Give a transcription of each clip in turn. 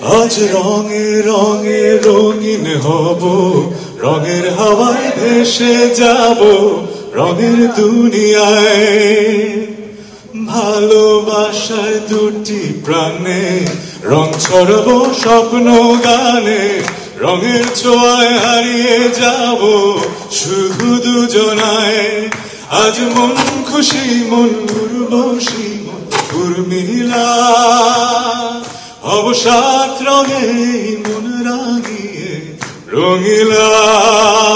আজ রঙে রঙে রঙিন হব, রঙের হাওয়ায় ভেসে যাব রঙের দুনিয়ায়। ভালোবাসায় দুটি প্রাণে রং ছড়াবো স্বপ্ন গানে, রঙের ছোঁয়ায় হারিয়ে যাব শুধু দুজনায়। আজ মন খুশি মন উর্বশী মন উর্মিলা, অবসাদ রঙে মন রাগিয়ে রঙিলা।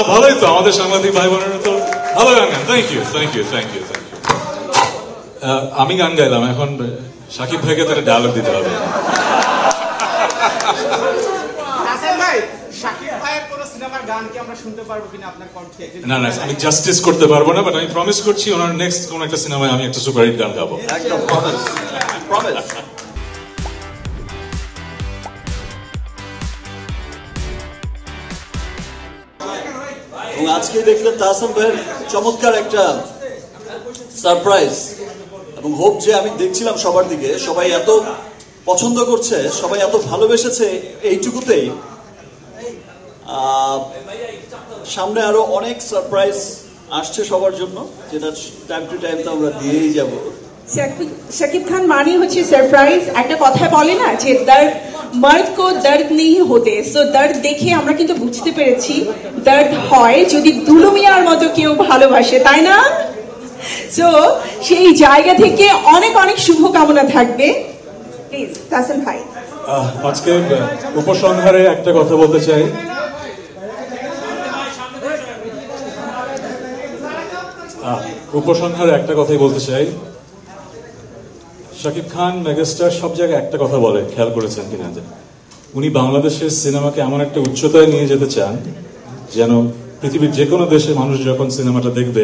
ভালোই তো আমাদের সাংবাদিক ভাই বোনেরা তো ভালো গান গান। Thank you thank you thank you thank you. আমি গান গাইলাম, এখন শাকিব ভাইকে তার ডায়লগ দিতে হবে। না না, আমি জাস্টিস করতে পারবো না, বাট আমি প্রমিস করছি ওনার নেক্সট কোন একটা সিনেমায় আমি একটা সুপারহিট গান গাবো। একদম প্রমিস প্রমিস। এবং আজকে দেখলেন তাহসান ভাইয়ের চমৎকার একটা সারপ্রাইজ, এবং হোপ যে আমি দেখছিলাম সবার দিকে সবাই এত পছন্দ করছে, সবাই এত ভালোবেসেছে, এইটুকুতেই সামনে আরো অনেক সারপ্রাইজ আসছে সবার জন্য, যেটা টাইম টু টাইম তো আমরা দিয়েই যাব। শাকিব খান মানে হচ্ছে সারপ্রাইজ। একটা কথা বলে না যে দর্দ মর্দ কো দর্দ নেই হতে, সো দর্দ দেখে আমরা কিন্তু বুঝতে পেরেছি দর্দ হয় যদি দুলু মিয়ার মতো কেউ ভালোবাসে, তাই না? সো সেই জায়গা থেকে অনেক অনেক শুভকামনা থাকবে। প্লিজ তাহসান ভাই। আজকে উপসংহারে একটা কথা বলতে চাই। উপসংহারে একটা কথাই বলতে চাই, শাকিব খান মেগাস্টার সব জায়গায় একটা কথা বলে, খেয়াল করেছেন কিনা, যে উনি বাংলাদেশের সিনেমাকে এমন একটা উচ্চতায় নিয়ে যেতে চান যেন পৃথিবীর যে কোনো দেশে মানুষ যখন সিনেমাটা দেখবে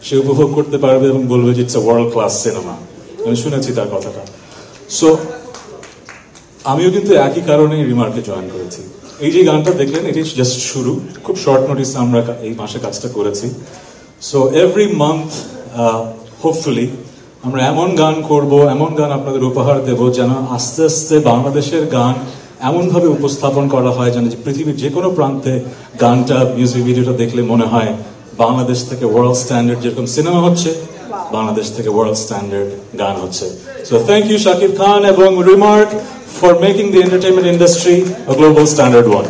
সে উপভোগ করতে পারবে এবং বলবে যে it's a world class cinema. আমি শুনেছি তার কথাটা। সো আমিও কিন্তু একই কারণে রিমার্কে জয়েন করেছি। এই যে গানটা দেখলেন এটি জাস্ট শুরু, খুব শর্ট নোটিস আমরা এই মাসে কাজটা করেছি। সো এভরি মান্থ হোপফুলি আমরা এমন গান করব, এমন গান আপনাদের উপহার দেব যেন আস্তে আস্তে বাংলাদেশের গান এমনভাবে উপস্থাপন করা হয় যেন পৃথিবীর যে কোনো প্রান্তে গানটা, মিউজিক ভিডিওটা দেখলে মনে হয় বাংলাদেশ থেকে ওয়ার্ল্ড স্ট্যান্ডার্ড যেরকম সিনেমা হচ্ছে, বাংলাদেশ থেকে ওয়ার্ল্ড স্ট্যান্ডার্ড গান হচ্ছে। So thank you Shakib Khan এবং remark for making the entertainment industry a global standard one.